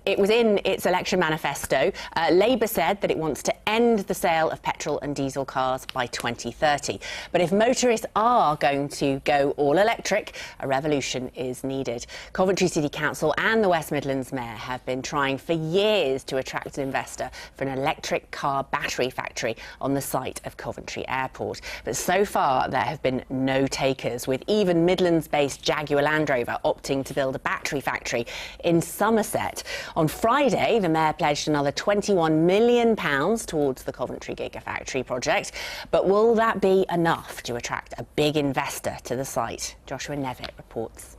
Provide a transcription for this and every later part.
It was in its election manifesto. Labour said that it wants to end the sale of petrol and diesel cars by 2030. But if motorists are going to go all electric, a revolution is needed. Coventry City Council and the West Midlands Mayor have been trying for years to attract an investor for an electric car battery factory on the site of Coventry Airport. But so far there have been no takers, with even Midlands-based Jaguar Land Rover opting to build a battery factory in Somerset. On Friday, the Mayor pledged another £21 million towards the Coventry gigafactory project. But will that be enough to attract a big investor to the site? Joshua Nevitt reports.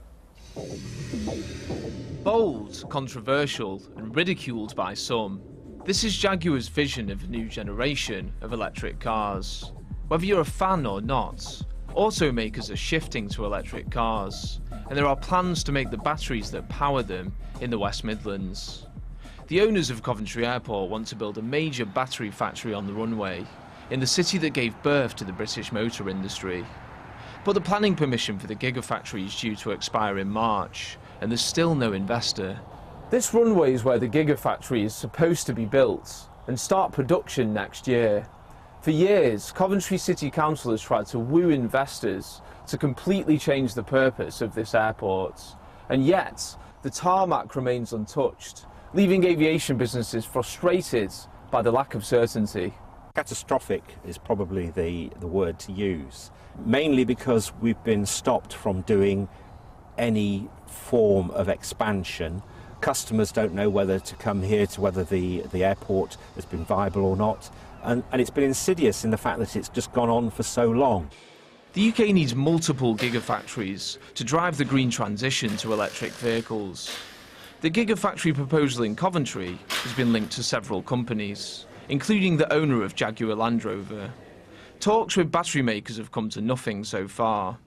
Bold, controversial and ridiculed by some, this is Jaguar's vision of a new generation of electric cars. Whether you're a fan or not, automakers are shifting to electric cars, and there are plans to make the batteries that power them in the West Midlands. The owners of Coventry Airport want to build a major battery factory on the runway, in the city that gave birth to the British motor industry. But the planning permission for the gigafactory is due to expire in March, and there's still no investor. This runway is where the gigafactory is supposed to be built and start production next year. For years, Coventry City Council has tried to woo investors to completely change the purpose of this airport. And yet, the tarmac remains untouched, leaving aviation businesses frustrated by the lack of certainty. Catastrophic is probably the word to use, mainly because we've been stopped from doing any form of expansion. Customers don't know whether to come here, to whether the airport has been viable or not. And it's been insidious in the fact that it's just gone on for so long. The UK needs multiple gigafactories to drive the green transition to electric vehicles. The gigafactory proposal in Coventry has been linked to several companies, including the owner of Jaguar Land Rover. Talks with battery makers have come to nothing so far.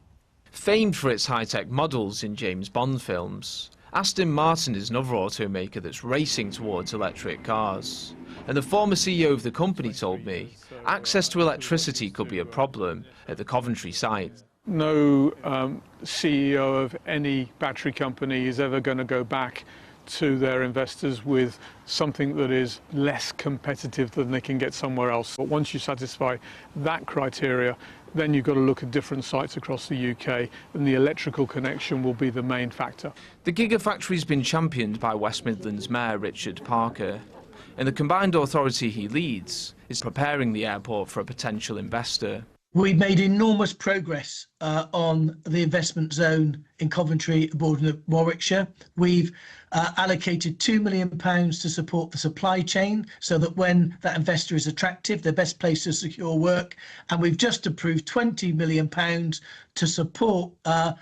Famed for its high-tech models in James Bond films, Aston Martin is another automaker that's racing towards electric cars. And the former CEO of the company told me access to electricity could be a problem at the Coventry site. No CEO of any battery company is ever going to go back to their investors with something that is less competitive than they can get somewhere else. But once you satisfy that criteria, then you've got to look at different sites across the UK, and the electrical connection will be the main factor. The gigafactory's been championed by West Midlands Mayor Richard Parker, and the combined authority he leads is preparing the airport for a potential investor. We've made enormous progress on the investment zone in Coventry, Borden, Warwickshire. We've allocated £2 million to support the supply chain so that when that investor is attractive, they're best placed to secure work. And we've just approved £20 million to support a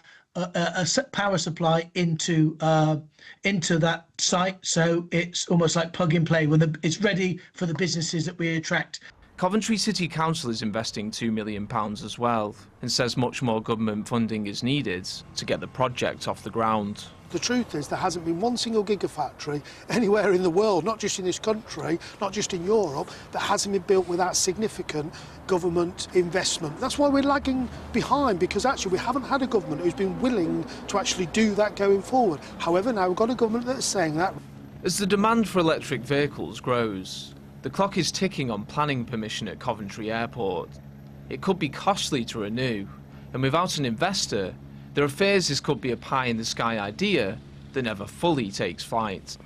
power supply into that site. So it's almost like plug and play. It's ready for the businesses that we attract. Coventry City Council is investing £2 million as well, and says much more government funding is needed to get the project off the ground. The truth is there hasn't been one single gigafactory anywhere in the world, not just in this country, not just in Europe, that hasn't been built without significant government investment. That's why we're lagging behind, because actually we haven't had a government who's been willing to actually do that going forward. However, now we've got a government that's saying that. As the demand for electric vehicles grows, the clock is ticking on planning permission at Coventry Airport. It could be costly to renew, and without an investor, there are fears this could be a pie-in-the-sky idea that never fully takes flight.